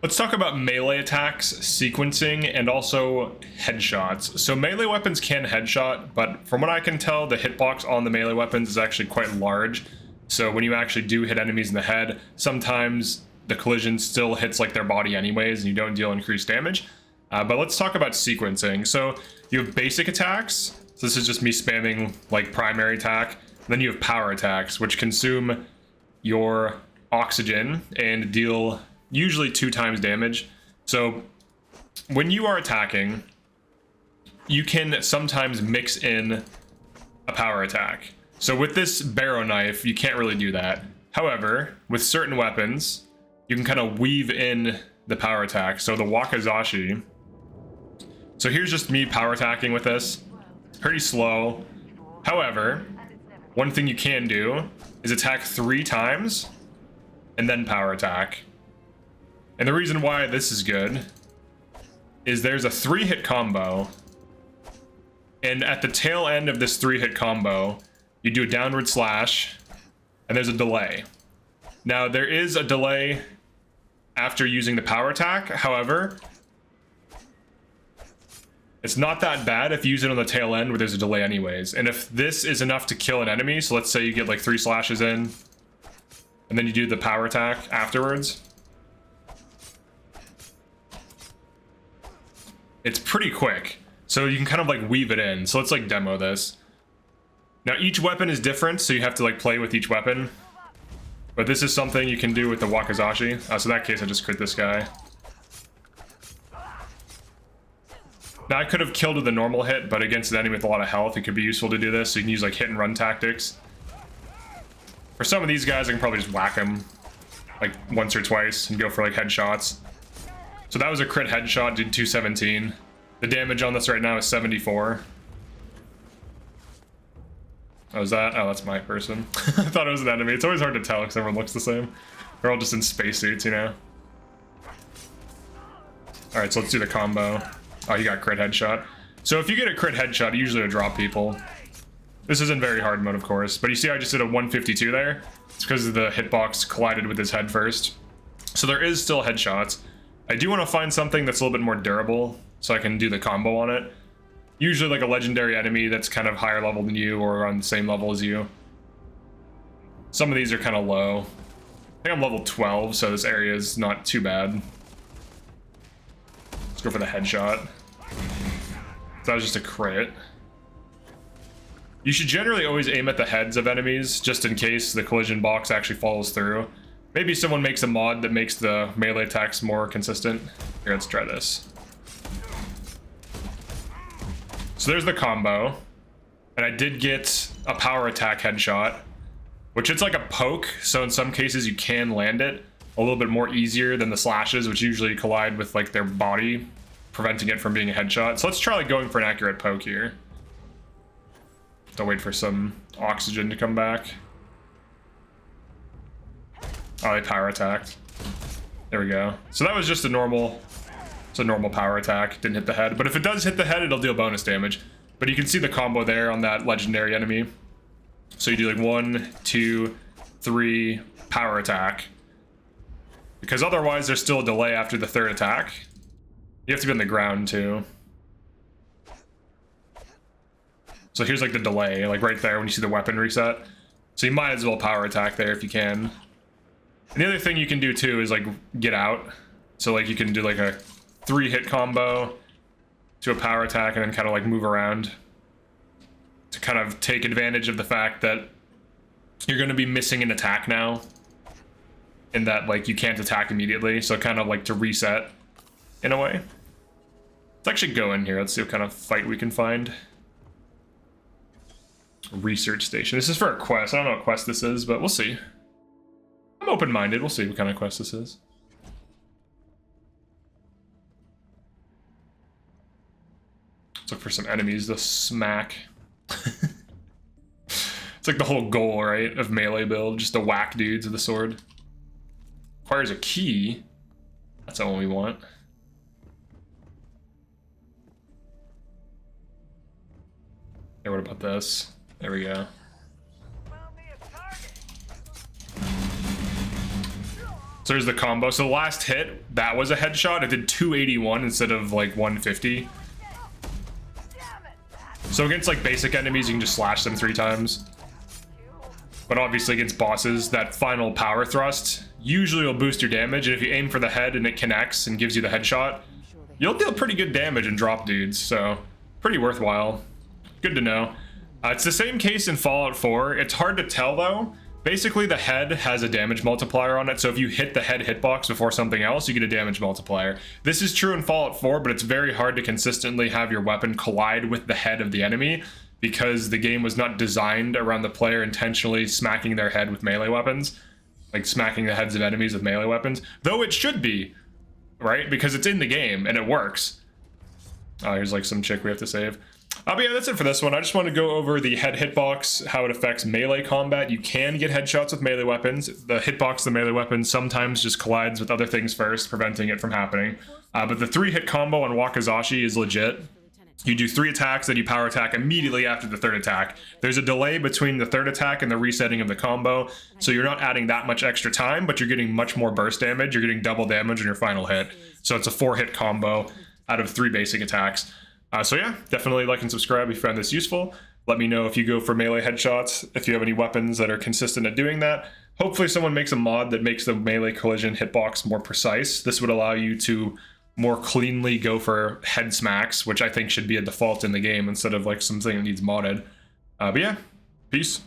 Let's talk about melee attacks, sequencing, and also headshots. So melee weapons can headshot, but from what I can tell, the hitbox on the melee weapons is actually quite large. So when you actually do hit enemies in the head, sometimes the collision still hits like their body anyways, and you don't deal increased damage. But let's talk about sequencing. So you have basic attacks. So this is just me spamming like primary attack. Then you have power attacks, which consume your oxygen and deal usually 2 times damage. So when you are attacking, you can sometimes mix in a power attack. So with this barrow knife, you can't really do that. However, with certain weapons, you can kind of weave in the power attack. So the Wakazashi. So here's just me power attacking with this. Pretty slow. However, one thing you can do is attack 3 times and then power attack. And the reason why this is good is there's a 3-hit combo. And at the tail end of this 3-hit combo, you do a downward slash and there's a delay. Now there is a delay after using the power attack. However, it's not that bad if you use it on the tail end where there's a delay anyways. And if this is enough to kill an enemy, so let's say you get like 3 slashes in and then you do the power attack afterwards, it's pretty quick. So you can kind of like weave it in. So let's like demo this. Now each weapon is different, so you have to like play with each weapon. But this is something you can do with the Wakazashi. So in that case, I just crit this guy. Now I could have killed with a normal hit, but against an enemy with a lot of health, it could be useful to do this. So you can use like hit and run tactics. For some of these guys, I can probably just whack them like once or twice and go for like headshots. So that was a crit headshot, did 217. The damage on this right now is 74. Oh, is that? Oh, that's my person. I thought it was an enemy. It's always hard to tell because everyone looks the same. They're all just in spacesuits, you know? Alright, so let's do the combo. Oh, he got crit headshot. So if you get a crit headshot, usually it'll drop people. This isn't very hard mode, of course. But you see I just did a 152 there? It's because the hitbox collided with his head first. So there is still headshots. I do want to find something that's a little bit more durable so I can do the combo on it. Usually like a legendary enemy that's kind of higher level than you or on the same level as you. Some of these are kind of low. I think I'm level 12, so this area is not too bad. Let's go for the headshot. So that was just a crit. You should generally always aim at the heads of enemies just in case the collision box actually follows through. Maybe someone makes a mod that makes the melee attacks more consistent. Here, let's try this. So there's the combo. And I did get a power attack headshot, which it's like a poke. So in some cases you can land it a little bit more easier than the slashes, which usually collide with like their body, preventing it from being a headshot. So let's try like going for an accurate poke here. Don't wait for some oxygen to come back. Oh, they power attacked. There we go. So that was just a normal power attack. Didn't hit the head. But if it does hit the head, it'll deal bonus damage. But you can see the combo there on that legendary enemy. So you do like 1, 2, 3, power attack. Because otherwise there's still a delay after the 3rd attack. You have to be on the ground too. So here's like the delay, like right there when you see the weapon reset. So you might as well power attack there if you can. And the other thing you can do too is like get out. So like you can do like a 3-hit combo to a power attack and then kind of like move around to kind of take advantage of the fact that you're going to be missing an attack now and that like you can't attack immediately. So kind of like to reset in a way. Let's actually go in here. Let's see what kind of fight we can find. Research station. This is for a quest. I don't know what quest this is, but we'll see. I'm open-minded. We'll see what kind of quest this is. Let's look for some enemies to smack. It's like the whole goal, right, of melee build, just to whack dudes with the sword. Requires a key. That's the one we want. Hey, what about this? There we go. So there's the combo. So the last hit, that was a headshot. It did 281 instead of like 150. So against like basic enemies, you can just slash them 3 times. But obviously against bosses, that final power thrust usually will boost your damage. And if you aim for the head and it connects and gives you the headshot, you'll deal pretty good damage and drop dudes. So pretty worthwhile. Good to know. It's the same case in Fallout 4. It's hard to tell though. Basically, the head has a damage multiplier on it, so if you hit the head hitbox before something else, you get a damage multiplier. This is true in Fallout 4, but it's very hard to consistently have your weapon collide with the head of the enemy because the game was not designed around the player intentionally smacking their head with melee weapons, like smacking the heads of enemies with melee weapons, though it should be, right? Because it's in the game and it works. Oh, here's like some chick we have to save. But yeah, that's it for this one. I just want to go over the head hitbox, how it affects melee combat. You can get headshots with melee weapons. The hitbox of the melee weapon sometimes just collides with other things first, preventing it from happening. But the 3-hit combo on Wakazashi is legit. You do 3 attacks, then you power attack immediately after the 3rd attack. There's a delay between the 3rd attack and the resetting of the combo, so you're not adding that much extra time, but you're getting much more burst damage. You're getting double damage on your final hit. So it's a 4-hit combo out of 3 basic attacks. So yeah, definitely like and subscribe if you found this useful. Let me know if you go for melee headshots, if you have any weapons that are consistent at doing that. Hopefully someone makes a mod that makes the melee collision hitbox more precise. This would allow you to more cleanly go for head smacks, which I think should be a default in the game instead of like something that needs modded. But yeah, peace.